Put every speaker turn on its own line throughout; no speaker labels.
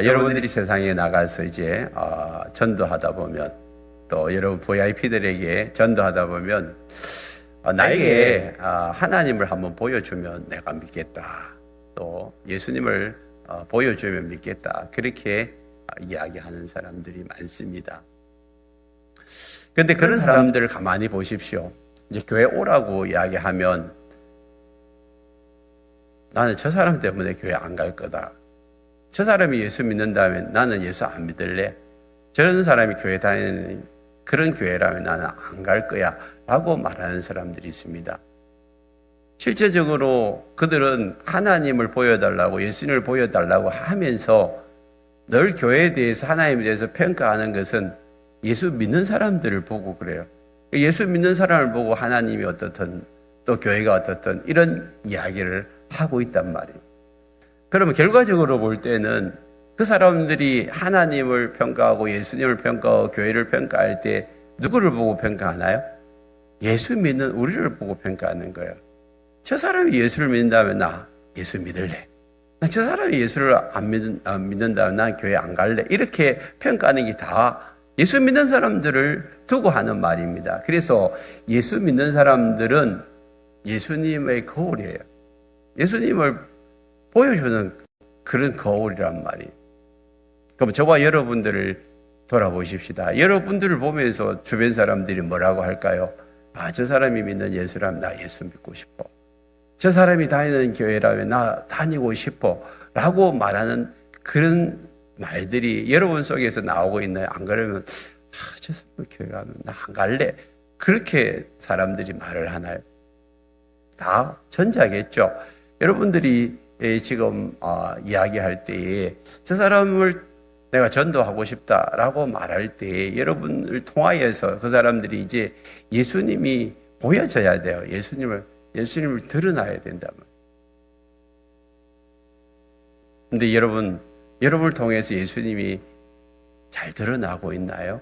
여러분들이 세상에 나가서 이제 전도하다 보면, 또 여러분 VIP들에게 전도하다 보면 나에게 하나님을 한번 보여주면 내가 믿겠다, 또 예수님을 보여주면 믿겠다, 그렇게 이야기하는 사람들이 많습니다. 그런데 그런 사람들을 가만히 보십시오. 이제 교회 오라고 이야기하면 나는 저 사람 때문에 교회 안 갈 거다, 저 사람이 예수 믿는다면 나는 예수 안 믿을래, 저런 사람이 교회 다니는 그런 교회라면 나는 안 갈 거야 라고 말하는 사람들이 있습니다. 실제적으로 그들은 하나님을 보여달라고, 예수님을 보여달라고 하면서 늘 교회에 대해서, 하나님에 대해서 평가하는 것은 예수 믿는 사람들을 보고 그래요. 예수 믿는 사람을 보고 하나님이 어떻든 또 교회가 어떻든 이런 이야기를 하고 있단 말이에요. 그러면 결과적으로 볼 때는 그 사람들이 하나님을 평가하고 예수님을 평가하고 교회를 평가할 때 누구를 보고 평가하나요? 예수 믿는 우리를 보고 평가하는 거예요. 저 사람이 예수를 믿는다면 나 예수 믿을래, 저 사람이 예수를 안 믿는다면 난 교회 안 갈래, 이렇게 평가하는 게 다 예수 믿는 사람들을 두고 하는 말입니다. 그래서 예수 믿는 사람들은 예수님의 거울이에요. 예수님을 보여주는 그런 거울이란 말이에요. 그럼 저와 여러분들을 돌아보십시다. 여러분들을 보면서 주변 사람들이 뭐라고 할까요? 저 사람이 믿는 예수라면 나 예수 믿고 싶어, 저 사람이 다니는 교회라면 나 다니고 싶어 라고 말하는 그런 말들이 여러분 속에서 나오고 있나요? 안 그러면 저 사람 교회 가면 나 안 갈래, 그렇게 사람들이 말을 하나요? 다 전자겠죠. 여러분들이 지금 이야기할 때에 저 사람을 내가 전도하고 싶다라고 말할 때에 여러분을 통하여서 그 사람들이 이제 예수님이 보여져야 돼요. 예수님을 드러나야 된다면. 근데 여러분을 통해서 예수님이 잘 드러나고 있나요?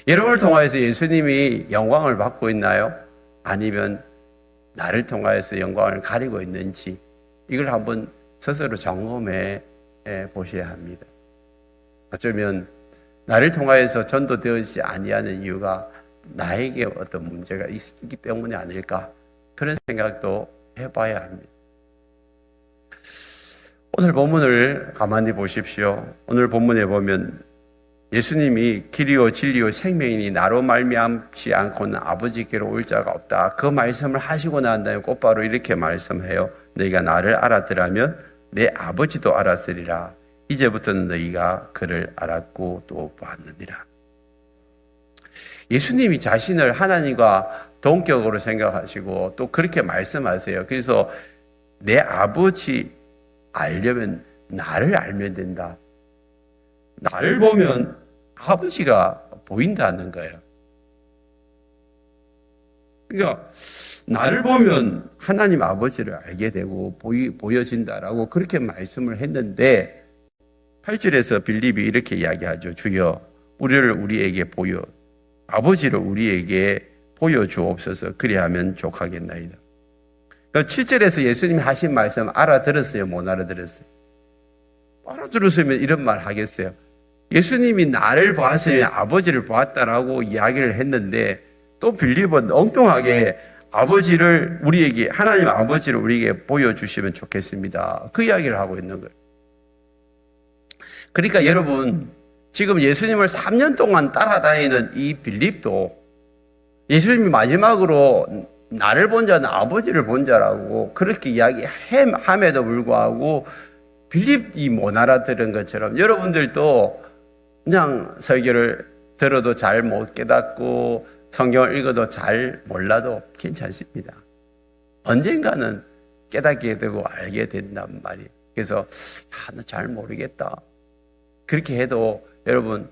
여러분을 통하여서 예수님이 영광을 받고 있나요? 아니면 나를 통하여서 영광을 가리고 있는지, 이걸 한번 스스로 점검해 보셔야 합니다. 어쩌면 나를 통하여서 전도되어지지 아니하는 이유가 나에게 어떤 문제가 있기 때문이 아닐까, 그런 생각도 해봐야 합니다. 오늘 본문을 가만히 보십시오. 오늘 본문에 보면 예수님이 길이요 진리요 생명이니 나로 말미암지 않고는 아버지께로 올 자가 없다, 그 말씀을 하시고 난 다음에 곧바로 이렇게 말씀해요. 너희가 나를 알았더라면 내 아버지도 알았으리라. 이제부터는 너희가 그를 알았고 또 보았느니라. 예수님이 자신을 하나님과 동격으로 생각하시고 또 그렇게 말씀하세요. 그래서 내 아버지 알려면 나를 알면 된다. 나를 보면 아버지가 보인다는 거예요. 그러니까 나를 보면 하나님 아버지를 알게 되고 보여진다라고 그렇게 말씀을 했는데, 8절에서 빌립이 이렇게 이야기하죠. 주여 우리에게 아버지를 우리에게 보여주옵소서, 그리하면 족하겠나이다. 그러니까 7절에서 예수님이 하신 말씀 알아들었어요? 못 알아들었어요? 알아들었으면 이런 말 하겠어요? 예수님이 나를 보았으면 아버지를 보았다라고 이야기를 했는데, 또 빌립은 엉뚱하게 하나님 아버지를 우리에게 보여주시면 좋겠습니다, 그 이야기를 하고 있는 거예요. 그러니까 여러분, 지금 예수님을 3년 동안 따라다니는 이 빌립도 예수님이 마지막으로 나를 본 자는 아버지를 본 자라고 그렇게 이야기함에도 불구하고 빌립이 못 알아들은 것처럼 여러분들도 그냥 설교를 들어도 잘 못 깨닫고 성경을 읽어도 잘 몰라도 괜찮습니다. 언젠가는 깨닫게 되고 알게 된단 말이에요. 그래서 나 잘 모르겠다, 그렇게 해도 여러분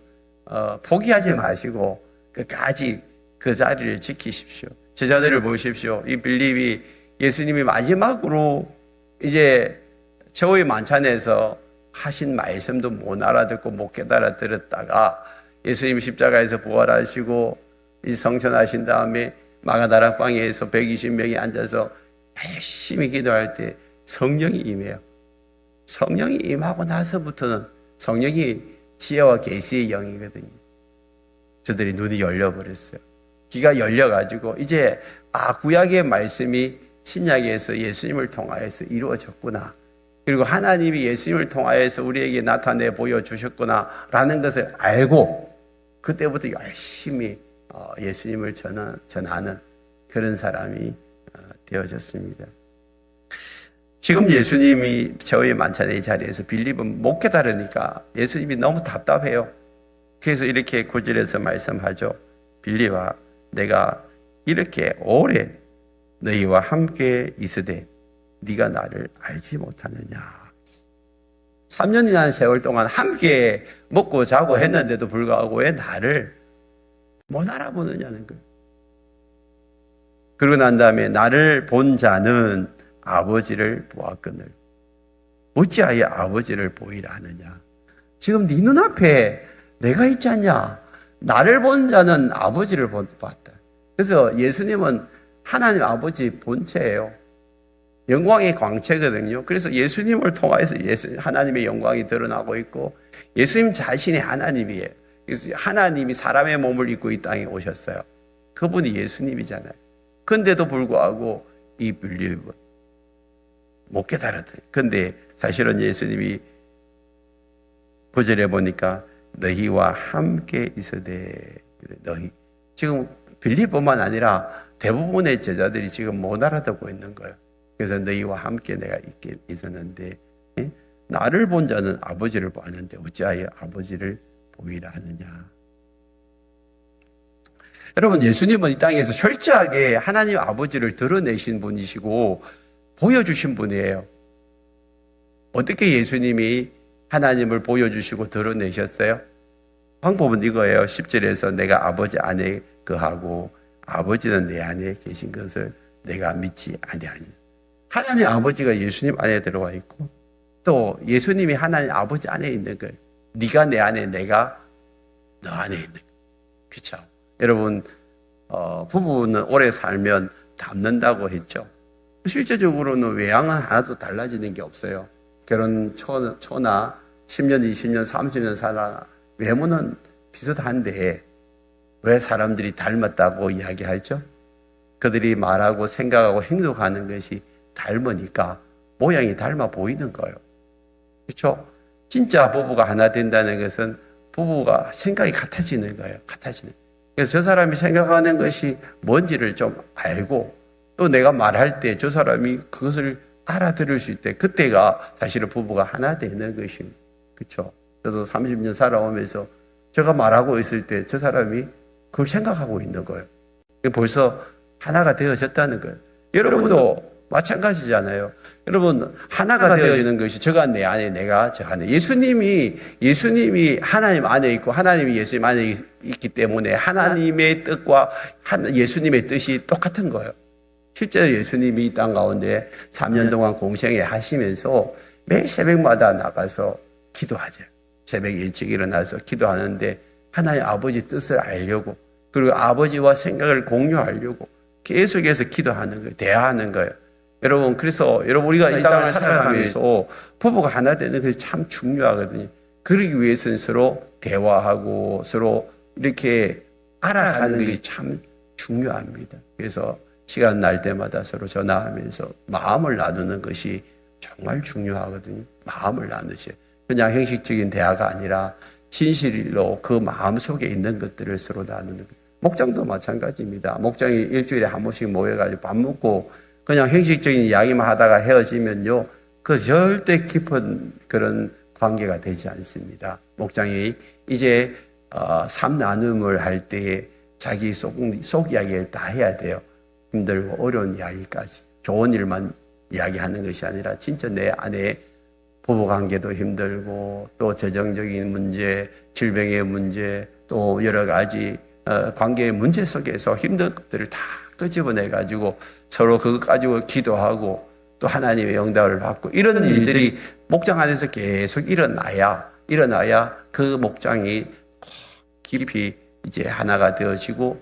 포기하지 마시고 끝까지 그 자리를 지키십시오. 제자들을 보십시오. 이 빌립이 예수님이 마지막으로 이제 최후의 만찬에서 하신 말씀도 못 알아듣고 못 깨달아 들었다가 예수님이 십자가에서 부활하시고 성천하신 다음에 마가다락방에서 120명이 앉아서 열심히 기도할 때 성령이 임해요. 성령이 임하고 나서부터는 성령이 지혜와 계시의 영이거든요. 저들이 눈이 열려버렸어요. 귀가 열려가지고 이제 구약의 말씀이 신약에서 예수님을 통하여서 이루어졌구나. 그리고 하나님이 예수님을 통하여서 우리에게 나타내 보여주셨구나 라는 것을 알고 그때부터 열심히 예수님을 전하는 그런 사람이 되어졌습니다. 지금 예수님이 저희 만찬의 자리에서 빌립은 못 깨달으니까 예수님이 너무 답답해요. 그래서 이렇게 9절에서 말씀하죠. 빌립아, 내가 이렇게 오래 너희와 함께 있으되 네가 나를 알지 못하느냐. 3년이라는 세월 동안 함께 먹고 자고 했는데도 불구하고 왜 나를 못 알아보느냐는 거예요. 그러고 난 다음에 나를 본 자는 아버지를 보았거늘 어찌하여 아버지를 보이라 하느냐. 지금 네 눈앞에 내가 있지 않냐. 나를 본 자는 아버지를 봤다. 그래서 예수님은 하나님 아버지 본체예요. 영광의 광채거든요. 그래서 예수님을 통해서 하나님의 영광이 드러나고 있고 예수님 자신이 하나님이에요. 그래서 하나님이 사람의 몸을 입고 이 땅에 오셨어요. 그분이 예수님이잖아요. 그런데도 불구하고 이 빌립은 못 깨달았다. 그런데 사실은 예수님이 9절에 보니까 너희와 함께 있으되 너희. 지금 빌립뿐만 아니라 대부분의 제자들이 지금 못 알아듣고 있는 거예요. 그래서 너희와 함께 내가 있었는데 나를 본 자는 아버지를 보았는데 어찌하여 아버지를 보이라 하느냐. 여러분, 예수님은 이 땅에서 철저하게 하나님 아버지를 드러내신 분이시고 보여주신 분이에요. 어떻게 예수님이 하나님을 보여주시고 드러내셨어요? 방법은 이거예요. 10절에서 내가 아버지 안에 거하고 아버지는 내 안에 계신 것을 내가 믿지 아니하니. 하나님 아버지가 예수님 안에 들어와 있고 또 예수님이 하나님 아버지 안에 있는 거예요. 네가 내 안에, 내가 너 안에 있는 거예요. 그렇죠? 여러분, 부부는 오래 살면 닮는다고 했죠. 실제적으로는 외양은 하나도 달라지는 게 없어요. 결혼 초나 10년, 20년, 30년 살아 외모는 비슷한데 왜 사람들이 닮았다고 이야기하죠? 그들이 말하고 생각하고 행동하는 것이 닮으니까 모양이 닮아 보이는 거예요. 그렇죠? 진짜 부부가 하나 된다는 것은 부부가 생각이 같아지는 거예요. 같아지는. 그래서 저 사람이 생각하는 것이 뭔지를 좀 알고 또 내가 말할 때 저 사람이 그것을 알아들을 수 있대. 그때가 사실은 부부가 하나 되는 것입니다. 그렇죠? 저도 30년 살아오면서 제가 말하고 있을 때 저 사람이 그걸 생각하고 있는 거예요. 벌써 하나가 되어졌다는 거예요. 여러분도 마찬가지잖아요. 여러분, 하나가 되어지는 것이 저가 내 안에, 내가 저 안에. 예수님이 하나님 안에 있고 하나님이 예수님 안에 있기 때문에 하나님의 뜻과 예수님의 뜻이 똑같은 거예요. 실제로 예수님이 이 땅 가운데 3년 동안 공생애 하시면서 매일 새벽마다 나가서 기도하죠. 새벽 일찍 일어나서 기도하는데 하나님 아버지 뜻을 알려고 그리고 아버지와 생각을 공유하려고 계속해서 기도하는 거예요. 대화하는 거예요. 여러분, 그래서 우리가 이 땅을 살아가면서 부부가 하나 되는 것이 참 중요하거든요. 그러기 위해서는 서로 대화하고 서로 이렇게 알아가는 것이 참 중요합니다. 그래서 시간 날 때마다 서로 전화하면서 마음을 나누는 것이 정말 중요하거든요. 마음을 나누세요. 그냥 형식적인 대화가 아니라 진실로 그 마음 속에 있는 것들을 서로 나누는 거예요. 목장도 마찬가지입니다. 목장이 일주일에 한 번씩 모여가지고 밥 먹고 그냥 형식적인 이야기만 하다가 헤어지면요, 그 절대 깊은 그런 관계가 되지 않습니다. 목장이 이제 삶 나눔을 할 때에 자기 속 이야기를 다 해야 돼요. 힘들고 어려운 이야기까지. 좋은 일만 이야기하는 것이 아니라 진짜 내 안에 부부관계도 힘들고 또 재정적인 문제, 질병의 문제, 또 여러 가지 관계의 문제 속에서 힘든 것들을 다 끄집어내가지고 서로 그것 가지고 기도하고 또 하나님의 응답을 받고 이런 일들이 목장 안에서 계속 일어나야 그 목장이 깊이 이제 하나가 되어지고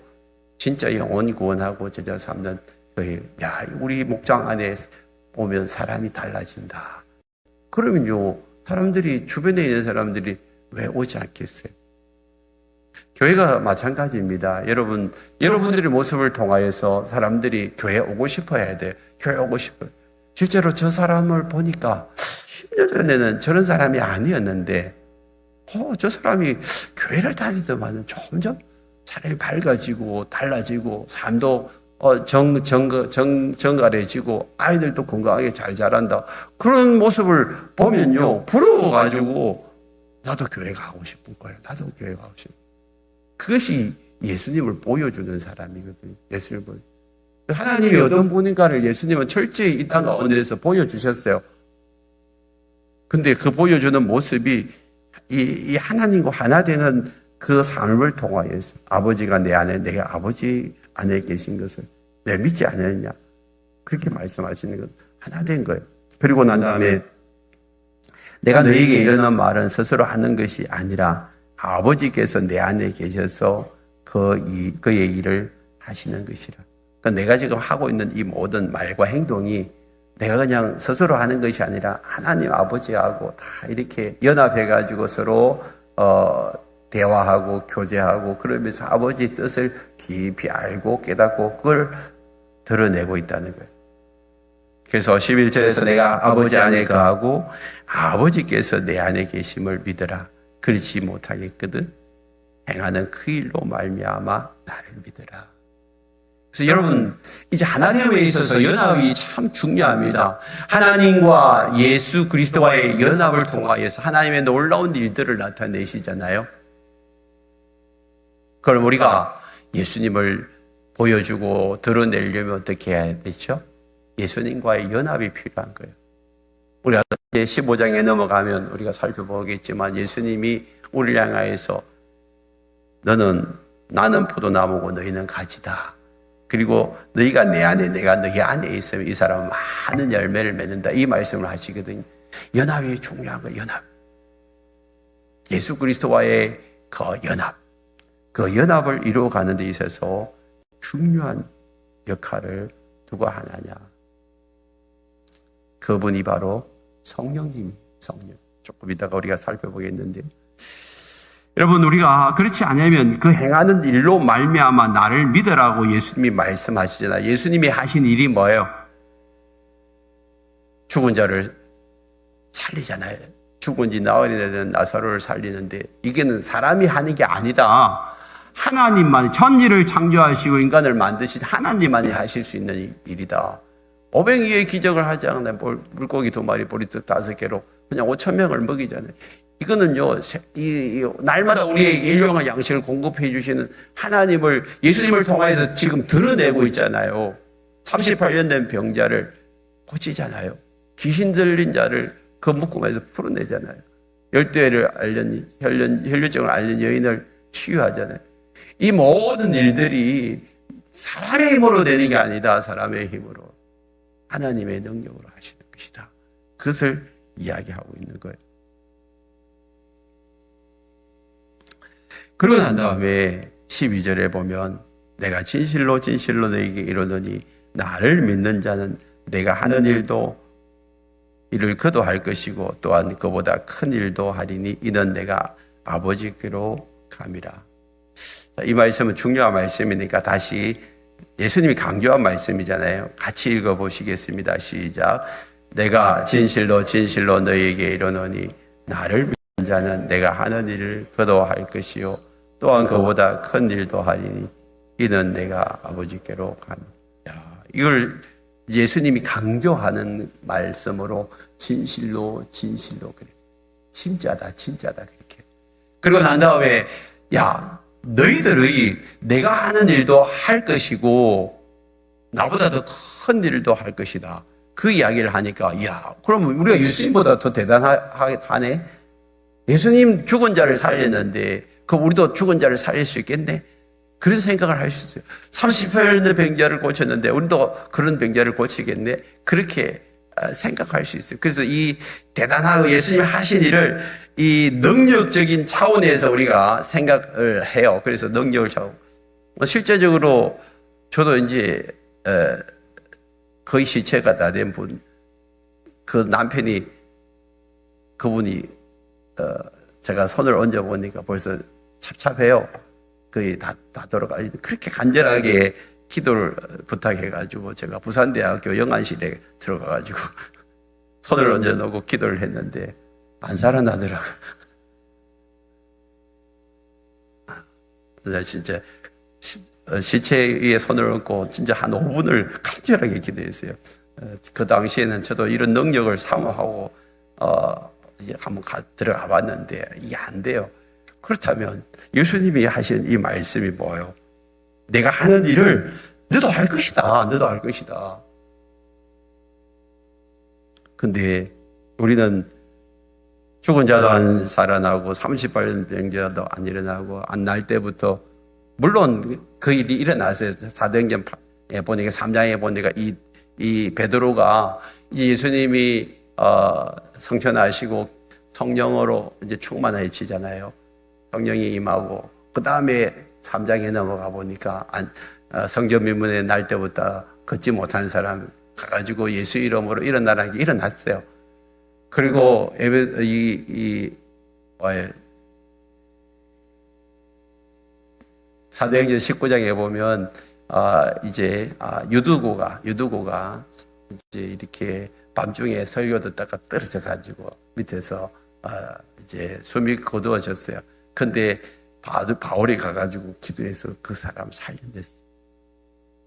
진짜 영혼이 구원하고 제자 삼는 교회. 야, 우리 목장 안에 오면 사람이 달라진다. 그러면요, 사람들이, 주변에 있는 사람들이 왜 오지 않겠어요? 교회가 마찬가지입니다. 여러분들의 모습을 통하여서 사람들이 교회에 오고 싶어 해야 돼요. 교회에 오고 싶어요. 실제로 저 사람을 보니까 10년 전에는 저런 사람이 아니었는데, 저 사람이 교회를 다니더만 점점 사람이 밝아지고 달라지고 삶도 정갈해지고 아이들도 건강하게 잘 자란다. 그런 모습을 보면요, 부러워가지고 나도 교회 가고 싶은 거예요. 나도 교회 가고 싶은 거예요. 그것이 예수님을 보여주는 사람이거든요. 예수님을 보여. 하나님이 어떤 분인가를 예수님은 철저히 이 땅 가운데서 보여주셨어요. 근데 그 보여주는 모습이 이 하나님과 하나 되는 그 삶을 통하여서 아버지가 내 안에, 내가 아버지 안에 계신 것을 내가 믿지 않았냐. 그렇게 말씀하시는 것. 하나 된 거예요. 그리고 난 다음에 내가 너에게 이르는 말은 스스로 하는 것이 아니라 아버지께서 내 안에 계셔서 그의 일을 하시는 것이라. 그러니까 내가 지금 하고 있는 이 모든 말과 행동이 내가 그냥 스스로 하는 것이 아니라 하나님 아버지하고 다 이렇게 연합해가지고 서로 대화하고 교제하고 그러면서 아버지 뜻을 깊이 알고 깨닫고 그걸 드러내고 있다는 거예요. 그래서 11절에서 내가 아버지 안에 거하고 아버지께서 내 안에 계심을 믿으라. 그렇지 못하겠거든 행하는 그 일로 말미암아 나를 믿으라. 그래서 여러분, 이제 하나님에 있어서 연합이 참 중요합니다. 하나님과 예수 그리스도와의 연합을 통하여서 하나님의 놀라운 일들을 나타내시잖아요. 그럼 우리가 예수님을 보여주고 드러내려면 어떻게 해야 되죠? 예수님과의 연합이 필요한 거예요. 우리가 15장에 넘어가면 우리가 살펴보겠지만 예수님이 우리를 향하여서 나는 포도나무고 너희는 가지다. 그리고 너희가 내 안에 내가 너희 안에 있으면 이 사람은 많은 열매를 맺는다. 이 말씀을 하시거든요. 연합이 중요한 거예요. 연합. 예수 그리스도와의 그 연합. 그 연합을 이루어가는 데 있어서 중요한 역할을 누가 하느냐. 그분이 바로 성령. 조금 이따가 우리가 살펴보겠는데요. 여러분, 우리가 그렇지 않으면 그 행하는 일로 말미암아 나를 믿으라고 예수님이 말씀하시잖아요. 예수님이 하신 일이 뭐예요? 죽은 자를 살리잖아요. 죽은 지 나흘이 되는 나사로를 살리는데 이게는 사람이 하는 게 아니다. 하나님만, 천지를 창조하시고 인간을 만드신 하나님만이 하실 수 있는 일이다. 오병이어의 기적을 하지 않나요? 물고기 2마리, 보리떡 5개로 그냥 5,000명을 먹이잖아요. 이거는요, 날마다 우리에게 일용할 양식을 공급해 주시는 하나님을, 예수님을 통해서 지금 드러내고 있잖아요. 38년 된 병자를 고치잖아요. 귀신 들린 자를 그 묶음에서 풀어내잖아요. 혈류증을 앓는 여인을 치유하잖아요. 이 모든 일들이 사람의 힘으로 되는 게 아니다. 사람의 힘으로. 하나님의 능력으로 하시는 것이다. 그것을 이야기하고 있는 거예요. 그러고 난 다음에 12절에 보면 내가 진실로 너에게 이르노니 나를 믿는 자는 내가 하는 일도 이를 그도 할 것이고 또한 그보다 큰 일도 하리니 이는 내가 아버지께로 감이라. 이 말씀은 중요한 말씀이니까 다시 예수님이 강조한 말씀이잖아요. 같이 읽어보시겠습니다. 시작. 내가 진실로 너에게 이르노니 나를 믿는 자는 내가 하는 일을 그도 할 것이요 또한 그보다 큰 일도 하리니 이는 내가 아버지께로 감이라. 이걸 예수님이 강조하는 말씀으로 진실로 그래. 진짜다 그렇게. 그리고 난 다음에 너희들의 내가 하는 일도 할 것이고 나보다 더 큰 일도 할 것이다. 그 이야기를 하니까 그러면 우리가 예수님보다 더 대단하네. 예수님 죽은 자를 살렸는데 우리도 죽은 자를 살릴 수 있겠네. 그런 생각을 할 수 있어요. 38년 병자를 고쳤는데 우리도 그런 병자를 고치겠네. 그렇게 생각할 수 있어요. 그래서 이 대단하고 예수님 하신 일을 이 능력적인 차원에서 우리가 생각을 해요. 그래서 능력을 차원. 실제적으로 저도 이제 거의 시체가 다 된 분, 그 남편이 그분이 제가 손을 얹어 보니까 벌써 찹찹해요. 거의 다 돌아가. 그렇게 간절하게 기도를 부탁해가지고 제가 부산대학교 영안실에 들어가가지고 손을 얹어 놓고 기도를 했는데 안 살아나더라고요. 진짜 시체 위에 손을 얹고 진짜 한 5분을 간절하게 기도했어요. 그 당시에는 저도 이런 능력을 사모하고 이제 한번 들어가 봤는데 이게 안 돼요. 그렇다면 예수님이 하신 이 말씀이 뭐예요? 내가 하는 일을 너도 할 것이다. 너도 할 것이다. 근데 우리는 죽은 자도 안 살아나고 38년 된 자도 안 일어나고 안 날 때부터 물론 그 일이 일어났어요. 사도행전에 보니까 3장에 보니까 이 베드로가 이제 예수님이 성천하시고 성령으로 이제 충만해지잖아요. 성령이 임하고 그 다음에 3장에 넘어가 보니까 성전미문에 날 때부터 걷지 못한 사람 가가지고 예수 이름으로 일어나라는 게 일어났어요. 그리고 사도행전 19장에 보면 이제 유두고가 이제 이렇게 밤중에 설교 듣다가 떨어져 가지고 밑에서 이제 숨이 거두어졌어요. 근데 바울이 가가지고 기도해서 그 사람 살려냈어요.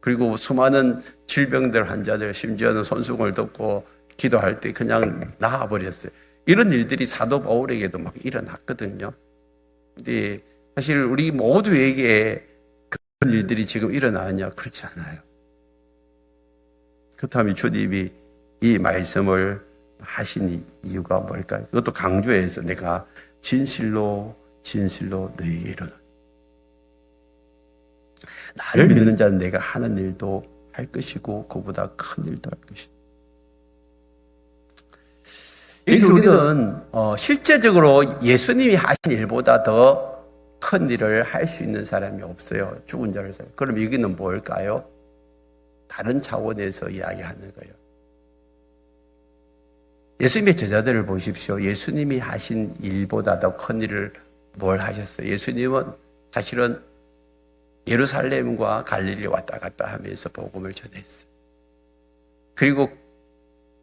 그리고 수많은 질병들 환자들 심지어는 손수건을 덮고 기도할 때 그냥 나아버렸어요. 이런 일들이 사도 바울에게도 막 일어났거든요. 근데 사실 우리 모두에게 그런 일들이 지금 일어나느냐? 그렇지 않아요. 그렇다면 주님이 이 말씀을 하신 이유가 뭘까요? 그것도 강조해서 내가 진실로 너희에게 이르노니 나를 믿는 자는 내가 하는 일도 할 것이고 그보다 큰 일도 할 것이다. 여기서 우리는 실제적으로 예수님이 하신 일보다 더 큰 일을 할 수 있는 사람이 없어요. 죽은 자를 살려. 그럼 여기는 뭘까요? 다른 차원에서 이야기하는 거예요. 예수님의 제자들을 보십시오. 예수님이 하신 일보다 더 큰 일을 뭘 하셨어요? 예수님은 사실은 예루살렘과 갈릴리 왔다 갔다 하면서 복음을 전했어요. 그리고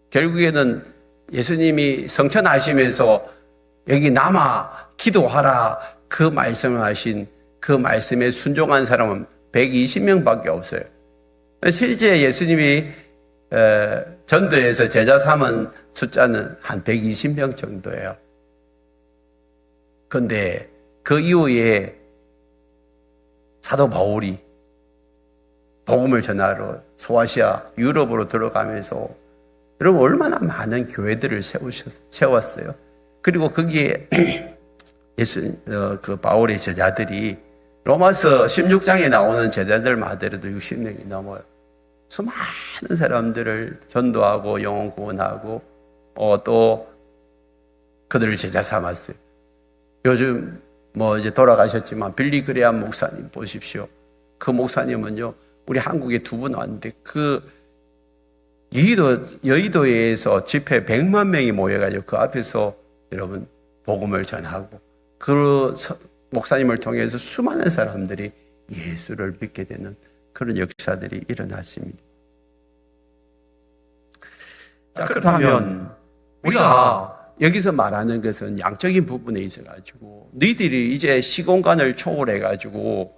결국에는 예수님이 성천하시면서 여기 남아 기도하라 그 말씀을 하신 그 말씀에 순종한 사람은 120명밖에 없어요. 실제 예수님이 전도에서 제자 삼은 숫자는 한 120명 정도예요. 그런데 그 이후에 사도 바울이 복음을 전하러 소아시아 유럽으로 들어가면서 여러분 얼마나 많은 교회들을 세웠어요. 그리고 거기에 그 바울의 제자들이 로마서 16장에 나오는 제자들만 하더라도 60명이 넘어요. 수많은 사람들을 전도하고 영혼 구원하고 또 그들을 제자 삼았어요. 요즘 이제 돌아가셨지만 빌리 그레암 목사님 보십시오. 그 목사님은요 우리 한국에 2분 왔는데 그 여의도에서 집회 100만 명이 모여가지고 그 앞에서 여러분 복음을 전하고 그 목사님을 통해서 수많은 사람들이 예수를 믿게 되는 그런 역사들이 일어났습니다. 자, 그렇다면 우리가 여기서 말하는 것은 양적인 부분에 있어가지고 너희들이 이제 시공간을 초월해가지고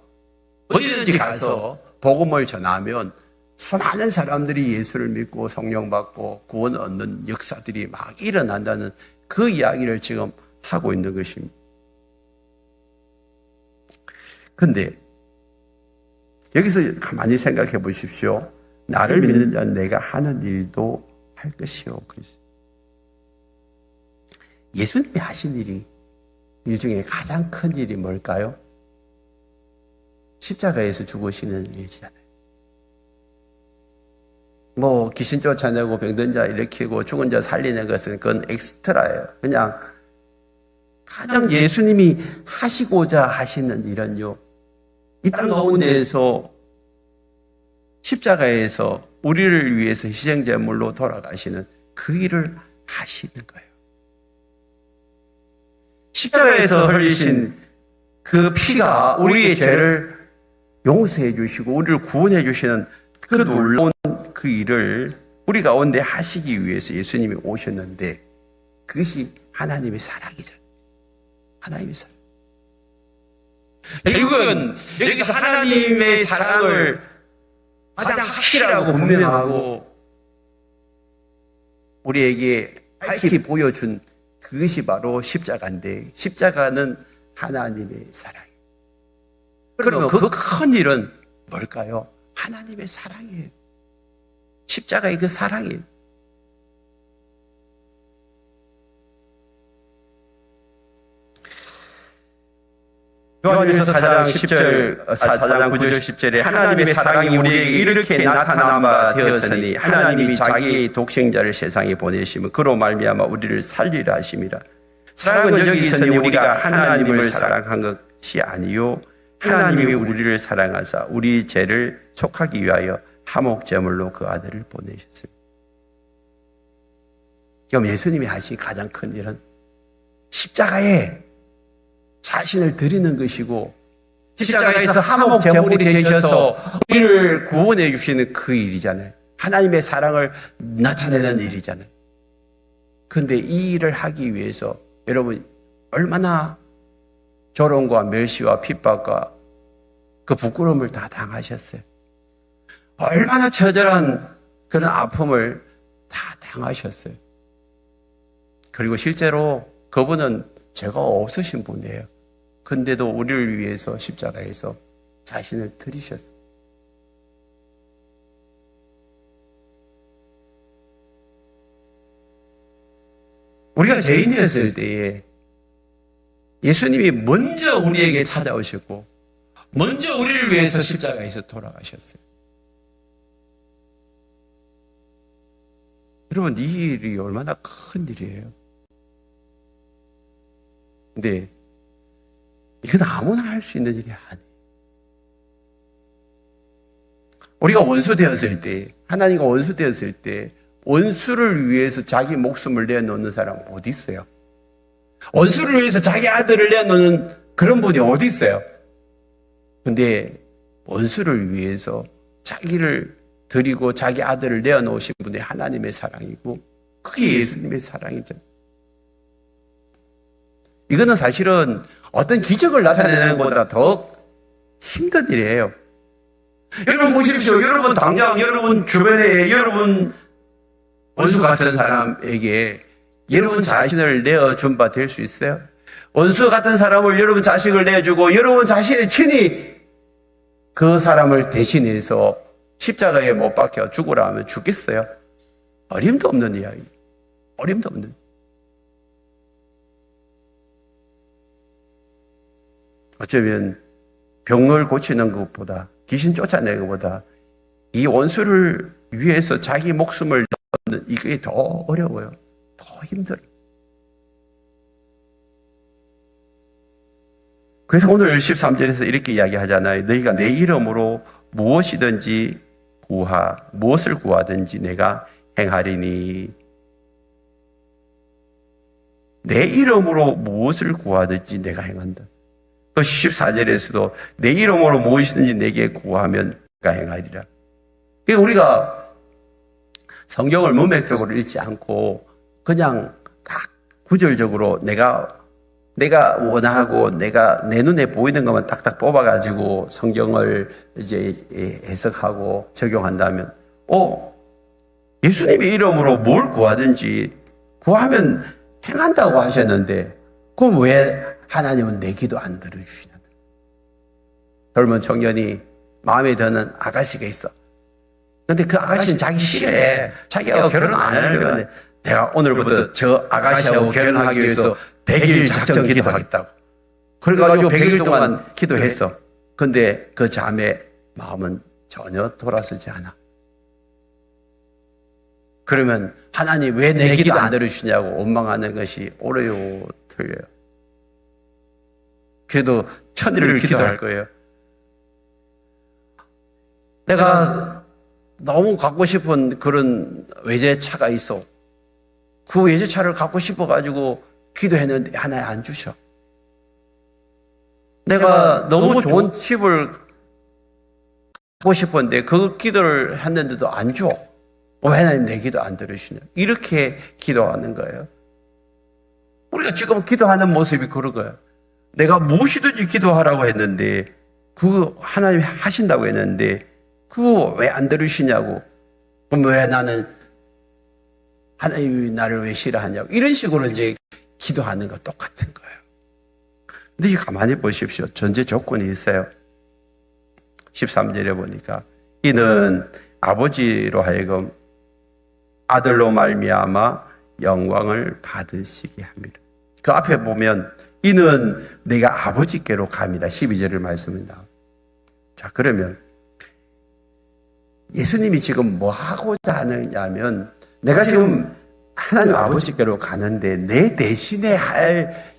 어디든지 가서 복음을 전하면 수많은 사람들이 예수를 믿고 성령 받고 구원 얻는 역사들이 막 일어난다는 그 이야기를 지금 하고 있는 것입니다. 그런데 여기서 가만히 생각해 보십시오. 나를 믿는 자는 내가 하는 일도 할 것이요. 그랬어요. 예수님이 하신 일 중에 가장 큰 일이 뭘까요? 십자가에서 죽으시는 일이잖아요. 귀신 쫓아내고 병든 자 일으키고 죽은 자 살리는 것은 그건 엑스트라예요. 그냥 가장 예수님이 하시고자 하시는 일은요. 이 땅 가운데에서 십자가에서 우리를 위해서 희생제물로 돌아가시는 그 일을 하시는 거예요. 십자가에서 흘리신 그 피가 우리의 죄를 용서해 주시고 우리를 구원해 주시는 그 놀라운 그 일을 우리 가운데 하시기 위해서 예수님이 오셨는데 그것이 하나님의 사랑이잖아요. 하나님의 사랑. 결국은 여기서 하나님의 사랑을 가장 확실하고 분명하고 우리에게 밝히 보여준 그것이 바로 십자가인데 십자가는 하나님의 사랑이에요. 그러면 그 큰 일은 뭘까요? 하나님의 사랑이에요. 십자가의 그 사랑이에요. 요한일서 4장 10절, 4장 9절 10절에 하나님의 사랑이 우리에게 이렇게 나타난 바 되었으니 하나님이 자기의 독생자를 세상에 보내시면 그로 말미암아 우리를 살리라 하심이라. 사랑은 여기 있으니 우리가 하나님을 사랑한 것이 아니요 하나님이 우리를 사랑하사 우리 죄를 속하기 위하여 화목제물로 그 아들을 보내셨습니다. 그럼 예수님이 하신 가장 큰 일은 십자가에 자신을 드리는 것이고 십자가에서 화목제물이 되셔서 우리를 구원해 주시는 그 일이잖아요. 하나님의 사랑을 나타내는 일이잖아요. 그런데 이 일을 하기 위해서 여러분 얼마나 조롱과 멸시와 핍박과 그 부끄러움을 다 당하셨어요. 얼마나 처절한 그런 아픔을 다 당하셨어요. 그리고 실제로 그분은 죄가 없으신 분이에요. 근데도 우리를 위해서 십자가에서 자신을 드리셨어요. 우리가 죄인이었을 때에 예수님이 먼저 우리에게 찾아오셨고 먼저 우리를 위해서 십자가에서 돌아가셨어요. 여러분 이 일이 얼마나 큰 일이에요. 근데 이건 아무나 할 수 있는 일이 아니에요. 우리가 원수 되었을 때, 하나님과 원수 되었을 때 원수를 위해서 자기 목숨을 내놓는 사람은 어디 있어요? 원수를 위해서 자기 아들을 내놓는 그런 분이 어디 있어요? 근데 원수를 위해서 자기를 드리고 자기 아들을 내어놓으신 분이 하나님의 사랑이고 그게 예수님의 사랑이죠. 이거는 사실은 어떤 기적을 나타내는 것보다 더 힘든 일이에요. 여러분 보십시오. 여러분 당장 여러분 주변에 여러분 원수 같은 사람에게 여러분 자신을 내어준 바 될 수 있어요? 원수 같은 사람을 여러분 자식을 내주고 여러분 자신이 친히 그 사람을 대신해서 십자가에 못 박혀 죽으라 하면 죽겠어요? 어림도 없는 이야기. 어림도 없는. 어쩌면 병을 고치는 것보다 귀신 쫓아내는 것보다 이 원수를 위해서 자기 목숨을 넣는 이게 더 어려워요. 더 힘들어요. 그래서 오늘 13절에서 이렇게 이야기하잖아요. 너희가 내 이름으로 무엇이든지 무엇을 구하든지 내가 행하리니. 내 이름으로 무엇을 구하든지 내가 행한다. 또 14절에서도 내 이름으로 무엇이든지 내게 구하면 내가 행하리라. 그러니까 우리가 성경을 문맥적으로 읽지 않고 그냥 각 구절적으로 내가 원하고 내가 내 눈에 보이는 것만 딱딱 뽑아가지고 성경을 이제 해석하고 적용한다면, 예수님의 이름으로 뭘 구하든지 구하면 행한다고 하셨는데, 그럼 왜 하나님은 내 기도 안 들어주시냐? 젊은 청년이 마음에 드는 아가씨가 있어. 근데 그 아가씨는 자기 싫어해. 자기하고 결혼 안 하려고 해. 내가 오늘부터 저 아가씨하고 결혼하기 위해서 100일 작정 기도하겠다고. 그래가지고 100일 동안 기도했어. 근데 그 자매의 마음은 전혀 돌아서지 않아. 그러면 하나님 왜 내 기도 안 들어주시냐고 원망하는 것이 옳아요, 틀려요? 그래도 천일을 기도할 거예요. 내가 너무 갖고 싶은 그런 외제차가 있어. 그 외제차를 갖고 싶어가지고 기도했는데 하나님 안 주셔. 내가 너무 좋은 집을 하고 싶었는데 그 기도를 했는데도 안 줘. 왜 하나님 내 기도 안 들으시냐? 이렇게 기도하는 거예요. 우리가 지금 기도하는 모습이 그런 거예요. 내가 무엇이든지 기도하라고 했는데 그거 하나님이 하신다고 했는데 그거 왜 안 들으시냐고. 그럼 왜 나는 하나님이 나를 왜 싫어하냐고. 이런 식으로 이제 기도하는 거 똑같은 거예요. 근데 가만히 보십시오. 전제 조건이 있어요. 13절에 보니까 이는 아버지로 하여금 아들로 말미암아 영광을 받으시게 합니다. 그 앞에 보면 이는 내가 아버지께로 갑니다. 12절의 말씀입니다. 자, 그러면 예수님이 지금 뭐 하고자 하느냐면 내가 지금 하나님 아버지께로 가는데 내 대신에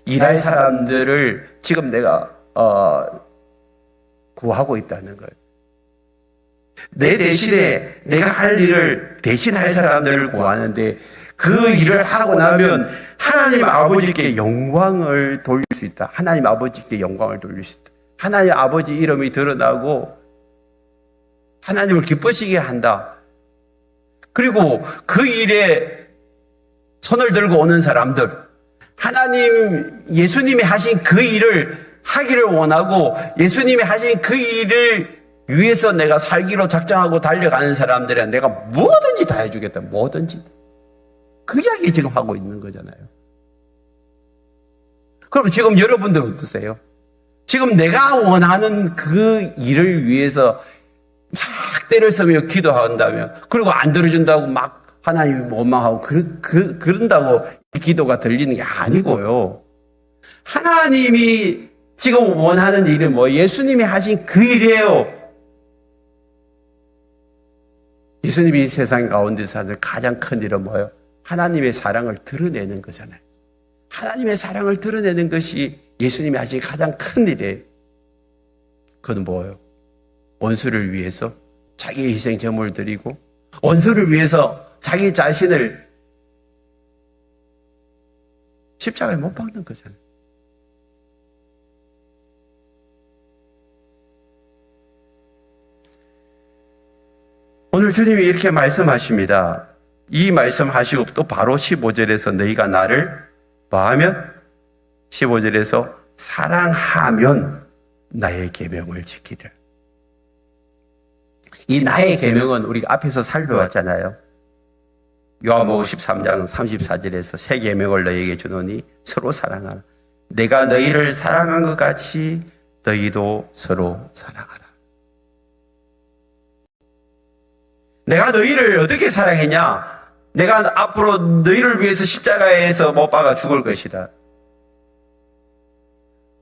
일할 사람들을 지금 내가 구하고 있다는 거예요. 내 대신에 내가 할 일을 대신할 사람들을 구하는데 그 일을 하고 나면 하나님 아버지께 영광을 돌릴 수 있다. 하나님 아버지께 영광을 돌릴 수 있다. 하나님 아버지 이름이 드러나고 하나님을 기쁘시게 한다. 그리고 그 일에 손을 들고 오는 사람들, 하나님, 예수님이 하신 그 일을 하기를 원하고 예수님이 하신 그 일을 위해서 내가 살기로 작정하고 달려가는 사람들에 내가 뭐든지 다 해주겠다. 뭐든지. 그 이야기 지금 하고 있는 거잖아요. 그럼 지금 여러분들 어떠세요? 지금 내가 원하는 그 일을 위해서 막 때를 쓰며 기도한다면, 그리고 안 들어준다고 막 하나님이 원망하고 그런다고 기도가 들리는 게 아니고요. 하나님이 지금 원하는 일은 뭐 예수님이 하신 그 일이에요. 예수님이 이 세상 가운데서 하는 가장 큰 일은 뭐예요? 하나님의 사랑을 드러내는 거잖아요. 하나님의 사랑을 드러내는 것이 예수님이 하신 가장 큰 일이에요. 그건 뭐예요? 원수를 위해서 자기의 희생 제물을 드리고 원수를 위해서 자기 자신을 십자가에 못 박는 거잖아요. 오늘 주님이 이렇게 말씀하십니다. 이 말씀하시고 또 바로 15절에서 너희가 나를 뭐하면? 15절에서 사랑하면 나의 계명을 지키리라. 이 나의 계명은 우리가 앞에서 살펴봤잖아요. 요한복음 13장 34절에서 새 계명을 너희에게 주노니 서로 사랑하라. 내가 너희를 사랑한 것 같이 너희도 서로 사랑하라. 내가 너희를 어떻게 사랑했냐? 내가 앞으로 너희를 위해서 십자가에서 못 박아 죽을 것이다.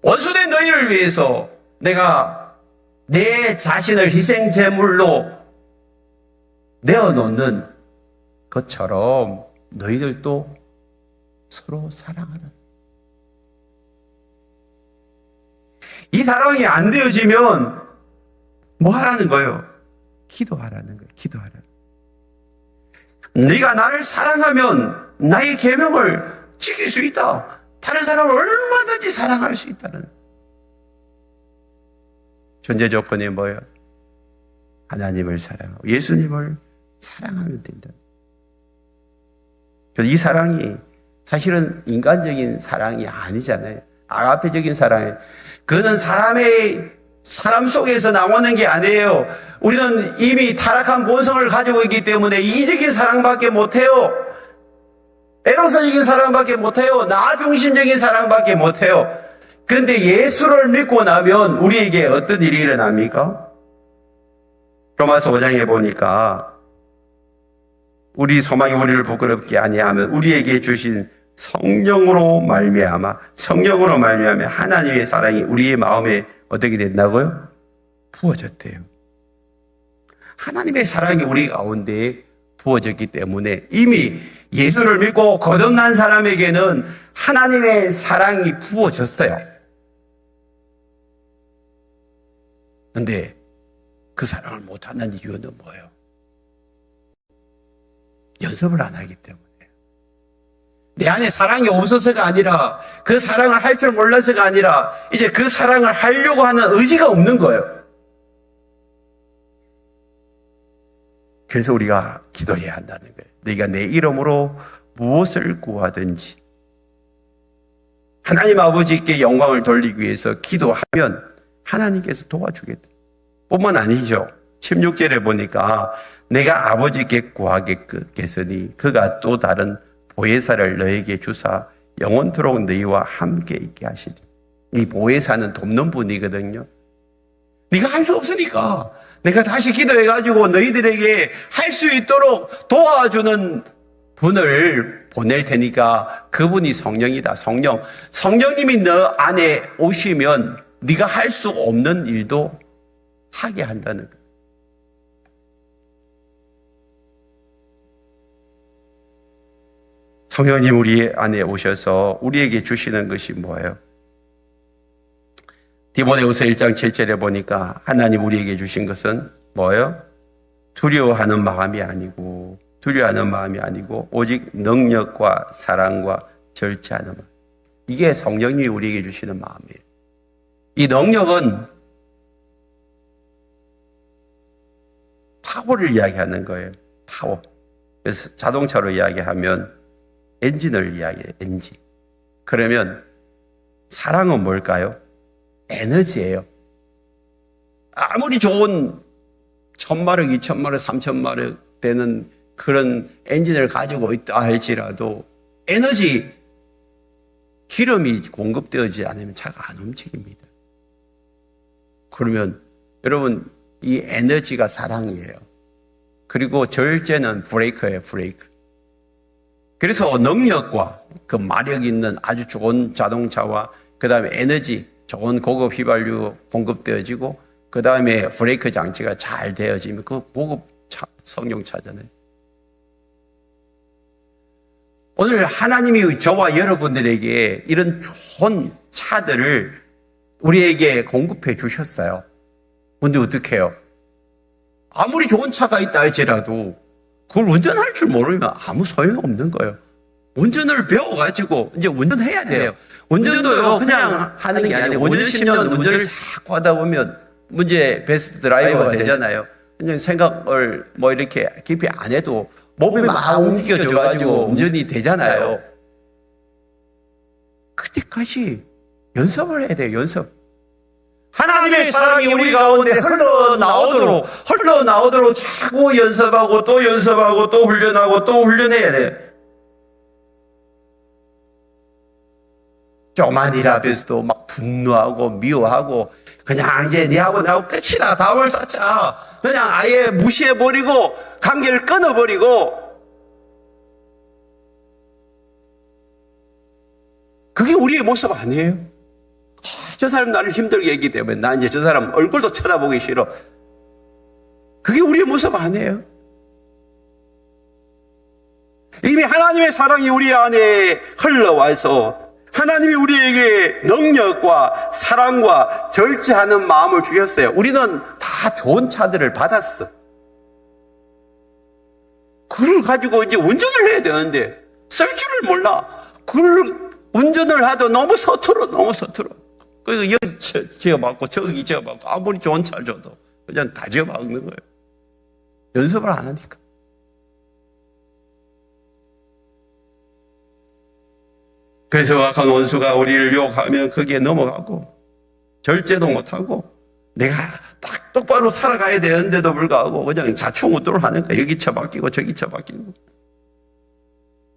원수된 너희를 위해서 내가 내 자신을 희생 제물로 내어놓는 것처럼 너희들도 서로 사랑하라. 이 사랑이 안 되어지면 뭐 하라는 거예요? 기도하라는 거예요. 기도하라. 네가 나를 사랑하면 나의 계명을 지킬 수 있다. 다른 사람을 얼마든지 사랑할 수 있다는 전제 조건이 뭐예요? 하나님을 사랑하고 예수님을 사랑하면 된다. 이 사랑이 사실은 인간적인 사랑이 아니잖아요. 아가페적인 사랑이에요. 그는 사람 속에서 나오는 게 아니에요. 우리는 이미 타락한 본성을 가지고 있기 때문에 이기적인 사랑밖에 못해요. 에로서적인 사랑밖에 못해요. 나 중심적인 사랑밖에 못해요. 그런데 예수를 믿고 나면 우리에게 어떤 일이 일어납니까? 로마서 5장에 보니까 우리 소망이 우리를 부끄럽게 아니하면 우리에게 주신 성령으로 말미암아 하나님의 사랑이 우리의 마음에 어떻게 된다고요? 부어졌대요. 하나님의 사랑이 우리 가운데 부어졌기 때문에 이미 예수를 믿고 거듭난 사람에게는 하나님의 사랑이 부어졌어요. 그런데 그 사랑을 못하는 이유는 뭐예요? 연습을 안 하기 때문에. 내 안에 사랑이 없어서가 아니라 그 사랑을 할 줄 몰라서가 아니라 이제 그 사랑을 하려고 하는 의지가 없는 거예요. 그래서 우리가 기도해야 한다는 거예요. 너희가 내 이름으로 무엇을 구하든지 하나님 아버지께 영광을 돌리기 위해서 기도하면 하나님께서 도와주겠다. 뿐만 아니죠. 16절에 보니까 내가 아버지께 구하겠으니 그가 또 다른 보혜사를 너에게 주사 영원토록 너희와 함께 있게 하시리. 이 보혜사는 돕는 분이거든요. 네가 할 수 없으니까 내가 다시 기도해가지고 너희들에게 할 수 있도록 도와주는 분을 보낼 테니까 그분이 성령이다. 성령님이 너 안에 오시면 네가 할 수 없는 일도 하게 한다는 거예요. 성령님 우리 안에 오셔서 우리에게 주시는 것이 뭐예요? 디모데후서 1장 7절에 보니까 하나님 우리에게 주신 것은 뭐예요? 두려워하는 마음이 아니고 오직 능력과 사랑과 절제하는 마음. 이게 성령님이 우리에게 주시는 마음이에요. 이 능력은 파워를 이야기하는 거예요. 파워. 그래서 자동차로 이야기하면 엔진을 이야기해요. 엔진. 그러면 사랑은 뭘까요? 에너지예요. 아무리 좋은 1000마력, 2000마력, 3000마력 되는 그런 엔진을 가지고 있다 할지라도 에너지, 기름이 공급되지 않으면 차가 안 움직입니다. 그러면 여러분 이 에너지가 사랑이에요. 그리고 절제는 브레이크예요. 브레이크. 그래서 능력과 그 마력 있는 아주 좋은 자동차와 그 다음에 에너지, 좋은 고급 휘발유 공급되어지고 그 다음에 브레이크 장치가 잘 되어지면 그 고급 성용차잖아요. 오늘 하나님이 저와 여러분들에게 이런 좋은 차들을 우리에게 공급해 주셨어요. 근데 어떻게 해요? 아무리 좋은 차가 있다 할지라도 그걸 운전할 줄 모르면 아무 소용없는 거예요. 운전을 배워가지고 이제 운전해야 돼요. 운전도요 그냥 하는 게 아니고 5년 10년 운전을 자꾸 하다 보면 문제 베스트 드라이버가 되잖아요. 그냥 생각을 뭐 이렇게 깊이 안 해도 몸이 막 움직여져가지고 운전이 되잖아요. 그때까지 연습을 해야 돼요. 연습. 하나님의 사랑이 우리 가운데 흘러나오도록 자꾸 연습하고 또 연습하고 또 훈련하고 또 훈련해야 돼요. 조그만 앞에서도 막 분노하고 미워하고 그냥 이제 니하고 나하고 끝이다. 다음을 쌓자. 그냥 아예 무시해버리고 관계를 끊어버리고 그게 우리의 모습 아니에요? 저 사람 나를 힘들게 했기 때문에 나 이제 저 사람 얼굴도 쳐다보기 싫어. 그게 우리의 모습 아니에요? 이미 하나님의 사랑이 우리 안에 흘러와서 하나님이 우리에게 능력과 사랑과 절제하는 마음을 주셨어요. 우리는 다 좋은 차들을 받았어. 그걸 가지고 이제 운전을 해야 되는데 쓸 줄을 몰라. 그걸 운전을 하도 너무 서툴어. 그리고 여기 지어박고 저기 지어박고 아무리 좋은 차를 줘도 그냥 다 지어박는 거예요. 연습을 안 하니까. 그래서 악한 원수가 우리를 유혹하면 거기에 넘어가고 절제도 못하고 내가 딱 똑바로 살아가야 되는데도 불구하고 그냥 자충우돌을 하는 거야. 여기 쳐박히고 저기 쳐박히고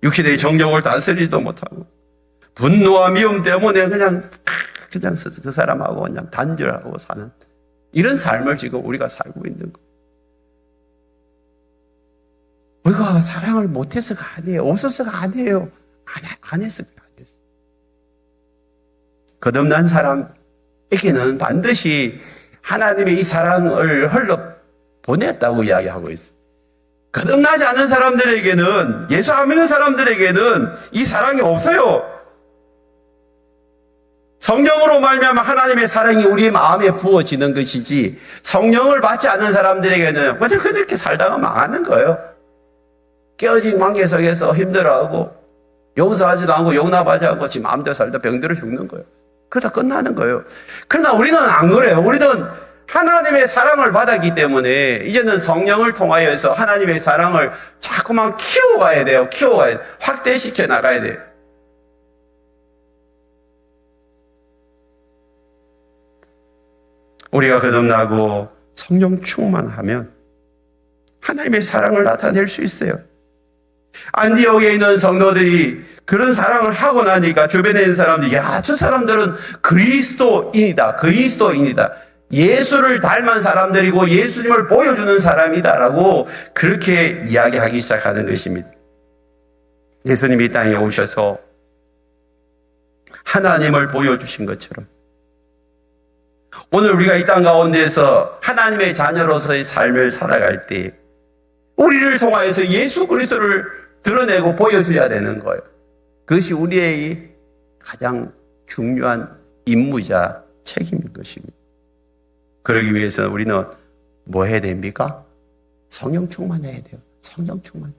육신의 정욕을 다스리지도 못하고 분노와 미움 때문에 그냥 그 사람하고 그냥 단절하고 사는 이런 삶을 지금 우리가 살고 있는 거예요. 우리가 사랑을 못해서가 아니에요. 없어서가 아니에요. 안 해서가 아니에요. 거듭난 사람에게는 반드시 하나님의 이 사랑을 흘러 보냈다고 이야기하고 있어요. 거듭나지 않은 사람들에게는, 예수 안 믿는 사람들에게는 이 사랑이 없어요. 성령으로 말미암아 하나님의 사랑이 우리 마음에 부어지는 것이지 성령을 받지 않는 사람들에게는 그냥 그렇게 살다가 망하는 거예요. 깨어진 관계 속에서 힘들어하고 용서하지도 않고 용납하지 않고 지 마음대로 살다 병들어 죽는 거예요. 그러다 끝나는 거예요. 그러나 우리는 안 그래요. 우리는 하나님의 사랑을 받았기 때문에 이제는 성령을 통하여서 하나님의 사랑을 자꾸만 키워가야 돼요. 키워가야 돼요. 확대시켜 나가야 돼요. 우리가 거듭나고 성령 충만하면 하나님의 사랑을 나타낼 수 있어요. 안디옥에 있는 성도들이 그런 사랑을 하고 나니까 주변에 있는 사람들이 야, 저 사람들은 그리스도인이다. 그리스도인이다. 예수를 닮은 사람들이고 예수님을 보여주는 사람이다라고 그렇게 이야기하기 시작하는 것입니다. 예수님이 이 땅에 오셔서 하나님을 보여주신 것처럼 오늘 우리가 이 땅 가운데서 하나님의 자녀로서의 삶을 살아갈 때 우리를 통하여서 예수 그리스도를 드러내고 보여줘야 되는 거예요. 그것이 우리의 가장 중요한 임무이자 책임인 것입니다. 그러기 위해서는 우리는 뭐 해야 됩니까? 성령 충만해야 돼요. 성령 충만.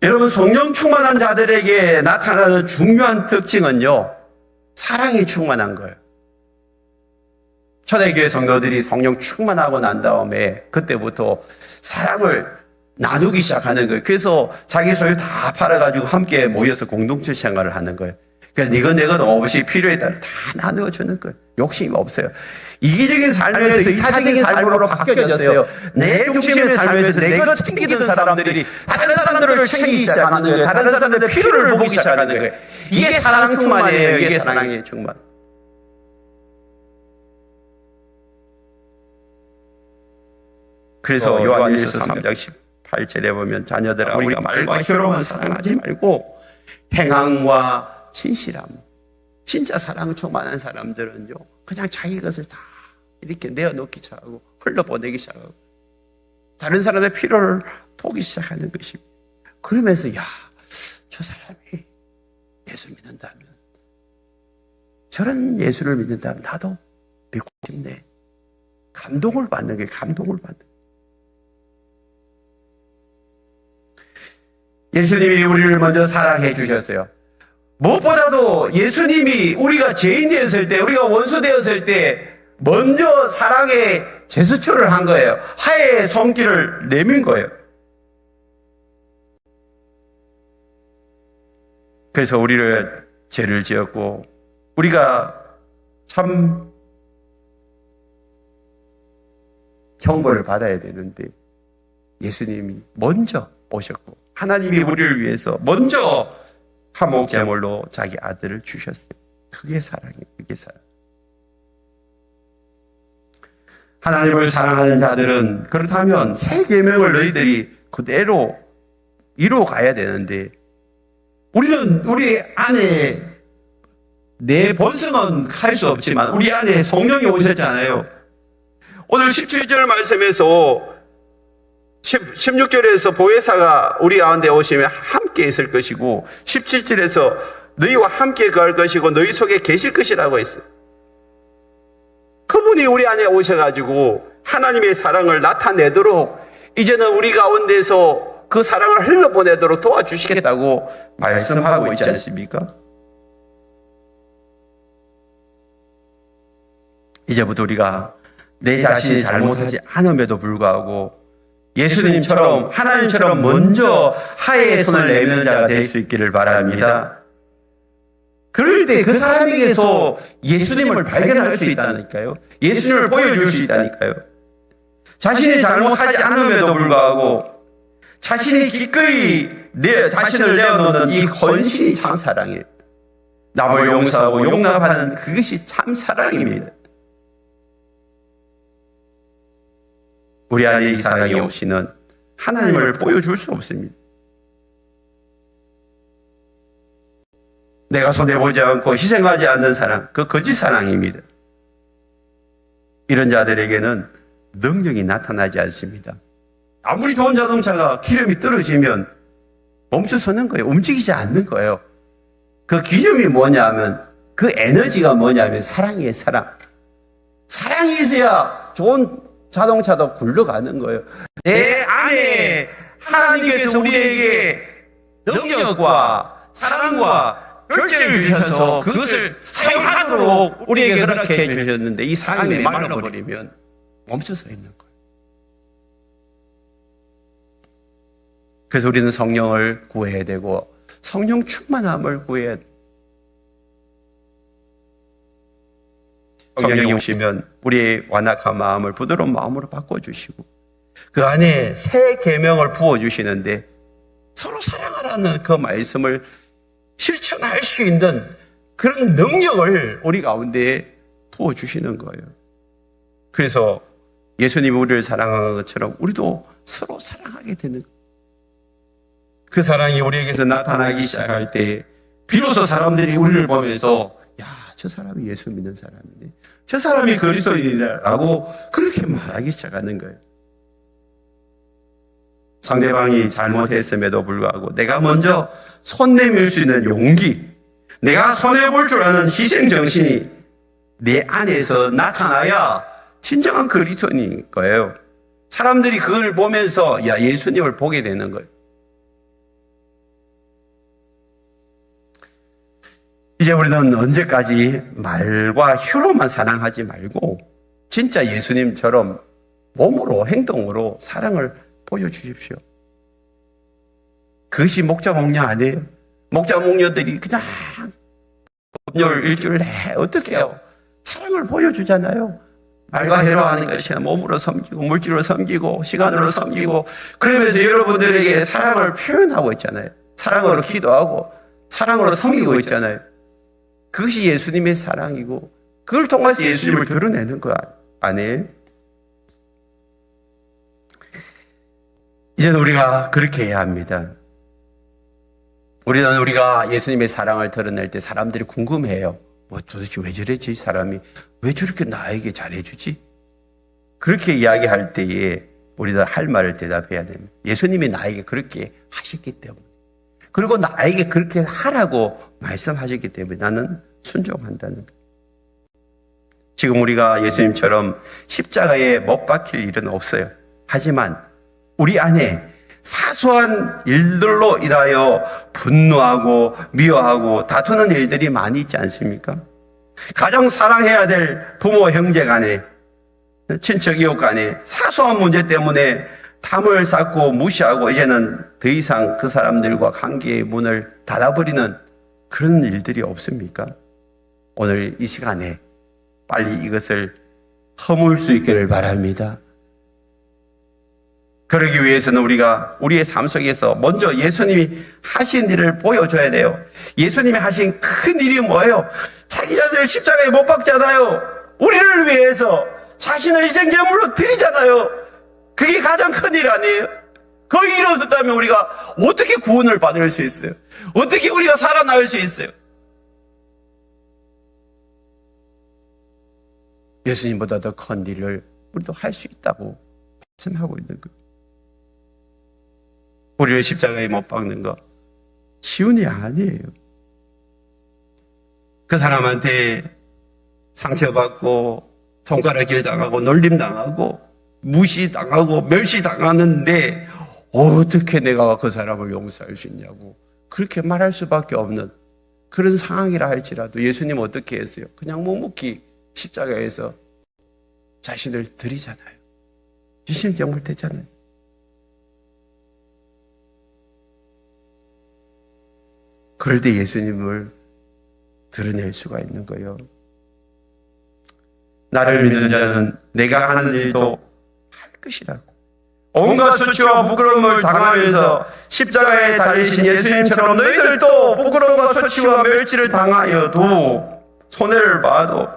여러분, 성령 충만한 자들에게 나타나는 중요한 특징은요, 사랑이 충만한 거예요. 초대교회 성도들이 성령 충만하고 난 다음에 그때부터 사랑을 나누기 시작하는 거예요. 그래서 자기 소유 다 팔아가지고 함께 모여서 공동체 생활을 하는 거예요. 그러니까 이건 내건 없이 필요에 따라 다 나누어주는 거예요. 욕심이 없어요. 이기적인 삶에서 이타적인 삶으로 바뀌어졌어요. 내 중심의 삶에서 내가 챙기던 사람들이 다른 사람들을 챙기기 시작하는 거예요. 다른 사람들의 필요를 보기 시작하는 거예요. 이게 사랑 충만이에요. 이게 사랑의 충만. 그래서 요한일서 3장 18절에 보면 자녀들아 우리가 말과 혀로만 사랑하지 말고 행함과 진실함. 진짜 사랑 충만한 사람들은요, 그냥 자기 것을 다 이렇게 내어놓기 시작하고 흘러보내기 시작하고 다른 사람의 필요를 보기 시작하는 것입니다. 그러면서 야, 저 사람이 예수 믿는다면, 저런 예수를 믿는다면 나도 믿고 싶네. 감동을 받는 게 감동을 받는 거예요. 예수님이 우리를 먼저 사랑해 주셨어요. 무엇보다도 예수님이 우리가 죄인 되었을 때, 우리가 원수 되었을 때 먼저 사랑의 제스처를 한 거예요. 하의 손길을 내민 거예요. 그래서 우리를 죄를 지었고 우리가 참 형벌을 받아야 되는데 예수님이 먼저 오셨고 하나님이 우리를 위해서 먼저 화목 제물로 자기 아들을 주셨어요. 그게 사랑이에요. 그게 사랑. 하나님을 사랑하는 자들은 그렇다면 새 계명을 너희들이 그대로 이루어 가야 되는데 우리는 우리 안에 내 본성은 할 수 없지만 우리 안에 성령이 오셨잖아요. 오늘 17절 말씀에서 16절에서 보혜사가 우리 가운데 오시면 함께 있을 것이고 17절에서 너희와 함께 거할 것이고 너희 속에 계실 것이라고 했어요. 그분이 우리 안에 오셔가지고 하나님의 사랑을 나타내도록 이제는 우리 가운데서 그 사랑을 흘러보내도록 도와주시겠다고 말씀하고 있지 않습니까? 이제부터 우리가 내 자신이 잘못하지 않음에도 불구하고 예수님처럼 하나님처럼 먼저 하의 손을 내미는 자가 될 수 있기를 바랍니다. 그럴 때 그 사람에게서 예수님을 발견할 수 있다니까요. 예수님을 보여줄 수 있다니까요. 자신이 잘못하지 않음에도 불구하고 자신이 기꺼이 내 자신을 내어놓는 이 헌신이 참 사랑이에요. 남을 용서하고 용납하는 그것이 참 사랑입니다. 우리 안에 이 사랑이 없이는 하나님을 보여줄 수 없습니다. 내가 손해보지 않고 희생하지 않는 사랑, 그 거짓 사랑입니다. 이런 자들에게는 능력이 나타나지 않습니다. 아무리 좋은 자동차가 기름이 떨어지면 멈춰서는 거예요. 움직이지 않는 거예요. 그 기름이 뭐냐면, 그 에너지가 뭐냐면 사랑이에요, 사랑. 사랑이 있어야 좋은 자동차도 굴러가는 거예요. 내 안에 하나님께서 우리에게 능력과 사랑과 결정을 주셔서 그것을 사용하도록 우리에게 그렇게 해주셨는데 이 사랑이 말라버리면 멈춰서 있는 거예요. 그래서 우리는 성령을 구해야 되고 성령 충만함을 구해야 돼요. 성령이 오시면 우리의 완악한 마음을 부드러운 마음으로 바꿔주시고 그 안에 새 계명을 부어주시는데 서로 사랑하라는 그 말씀을 실천할 수 있는 그런 능력을 우리 가운데 부어주시는 거예요. 그래서 예수님이 우리를 사랑하는 것처럼 우리도 서로 사랑하게 되는 거예요. 그 사랑이 우리에게서 나타나기 시작할 때 비로소 사람들이 우리를 보면서 야, 저 사람이 예수 믿는 사람이네. 저 사람이 그리스도인이라고 그렇게 말하기 시작하는 거예요. 상대방이 잘못했음에도 불구하고 내가 먼저 손 내밀 수 있는 용기, 내가 손해볼 줄 아는 희생정신이 내 안에서 나타나야 진정한 그리스도인인 거예요. 사람들이 그걸 보면서 야, 예수님을 보게 되는 거예요. 이제 우리는 언제까지 말과 혀로만 사랑하지 말고 진짜 예수님처럼 몸으로 행동으로 사랑을 보여주십시오. 그것이 목자 목녀 아니에요. 목자 목녀들이 그냥 법률 일주일 내 어떻게 해요? 사랑을 보여주잖아요. 말과 혀로 하는 것이 몸으로 섬기고 물질로 섬기고 시간으로 섬기고 그러면서 여러분들에게 사랑을 표현하고 있잖아요. 사랑으로 기도하고 사랑으로 섬기고 있잖아요. 그것이 예수님의 사랑이고 그걸 통해서 예수님을 드러내는 거 아니에요? 이제는 우리가 그렇게 해야 합니다. 우리가 예수님의 사랑을 드러낼 때 사람들이 궁금해해요. 뭐 도대체 왜 저랬지? 사람이 왜 저렇게 나에게 잘해주지? 그렇게 이야기할 때에 우리가 할 말을 대답해야 됩니다. 예수님이 나에게 그렇게 하셨기 때문에 그리고 나에게 그렇게 하라고 말씀하셨기 때문에 나는 순종한다는 거예요. 지금 우리가 예수님처럼 십자가에 못 박힐 일은 없어요. 하지만 우리 안에 사소한 일들로 인하여 분노하고 미워하고 다투는 일들이 많이 있지 않습니까? 가장 사랑해야 될 부모 형제 간에 친척 이웃 간에 사소한 문제 때문에 탐을 쌓고 무시하고 이제는 더 이상 그 사람들과 관계의 문을 닫아버리는 그런 일들이 없습니까? 오늘 이 시간에 빨리 이것을 허물 수 있기를 바랍니다. 그러기 위해서는 우리가 우리의 삶 속에서 먼저 예수님이 하신 일을 보여줘야 돼요. 예수님이 하신 큰 일이 뭐예요? 자기 자신을 십자가에 못 박잖아요. 우리를 위해서 자신을 희생제물로 드리잖아요. 그게 가장 큰 일 아니에요? 그 일이 없었다면 우리가 어떻게 구원을 받을 수 있어요? 어떻게 우리가 살아날 수 있어요? 예수님보다 더 큰 일을 우리도 할 수 있다고 말씀하고 있는 거예요. 우리를 십자가에 못 박는 거 쉬운 일이 아니에요. 그 사람한테 상처받고 손가락질 당하고 놀림당하고 무시당하고 멸시당하는데 어떻게 내가 그 사람을 용서할 수 있냐고 그렇게 말할 수밖에 없는 그런 상황이라 할지라도 예수님은 어떻게 했어요? 그냥 묵묵히 십자가에서 자신을 드리잖아요. 희생제물 됐잖아요. 그럴 때 예수님을 드러낼 수가 있는 거예요. 나를 믿는 자는 내가 하는 일도 할 것이라고. 온갖 수치와 부끄러움을 당하면서 십자가에 달리신 예수님처럼 너희들도 부끄러움과 수치와 멸시를 당하여도 손해를 봐도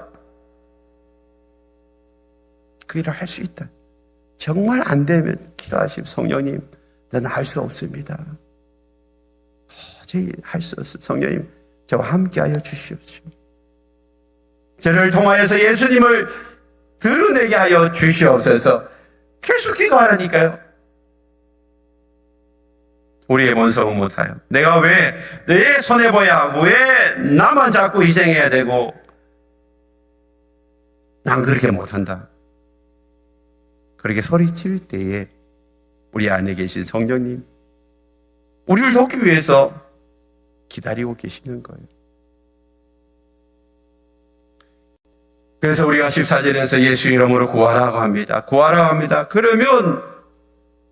그 일을 할 수 있다. 정말 안 되면 기도하시면 성령님, 나는 할 수 없습니다. 도저히 할 수 없습니다. 성령님, 저와 함께하여 주시옵시오. 저를 통하여서 예수님을 드러내게 하여 주시옵소서. 계속 기도하라니까요. 우리의 본성은 못해요. 내가 왜 내 손해봐야 하고 왜 나만 자꾸 희생해야 되고 난 그렇게 못한다. 그렇게 소리칠 때에 우리 안에 계신 성령님 우리를 돕기 위해서 기다리고 계시는 거예요. 그래서 우리가 14절에서 예수 이름으로 구하라고 합니다. 구하라고 합니다. 그러면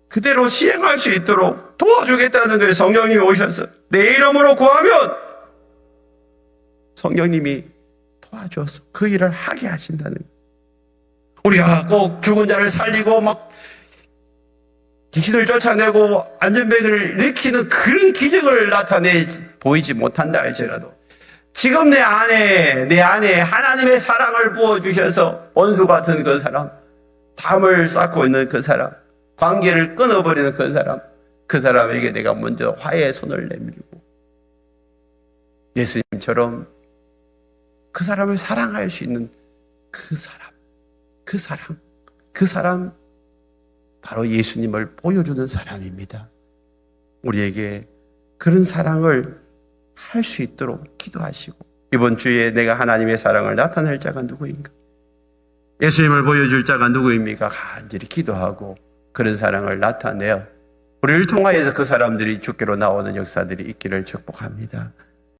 그대로 시행할 수 있도록 도와주겠다는 거예요. 성령님이 오셔서 내 이름으로 구하면 성령님이 도와줘서 그 일을 하게 하신다는 거예요. 우리가 꼭 죽은 자를 살리고 막 귀신을 쫓아내고 안전벨트를 일으키는 그런 기적을 보이지 못한다 할지라도 지금 내 안에 하나님의 사랑을 부어주셔서 원수 같은 그 사람, 담을 쌓고 있는 그 사람, 관계를 끊어버리는 그 사람에게 내가 먼저 화해의 손을 내밀고 예수님처럼 그 사람을 사랑할 수 있는 그 사람 바로 예수님을 보여주는 사람입니다. 우리에게 그런 사랑을 할 수 있도록 기도하시고 이번 주에 내가 하나님의 사랑을 나타낼 자가 누구인가? 예수님을 보여줄 자가 누구입니까? 간절히 기도하고 그런 사랑을 나타내어 우리를 통하여서 그 사람들이 주께로 나오는 역사들이 있기를 축복합니다.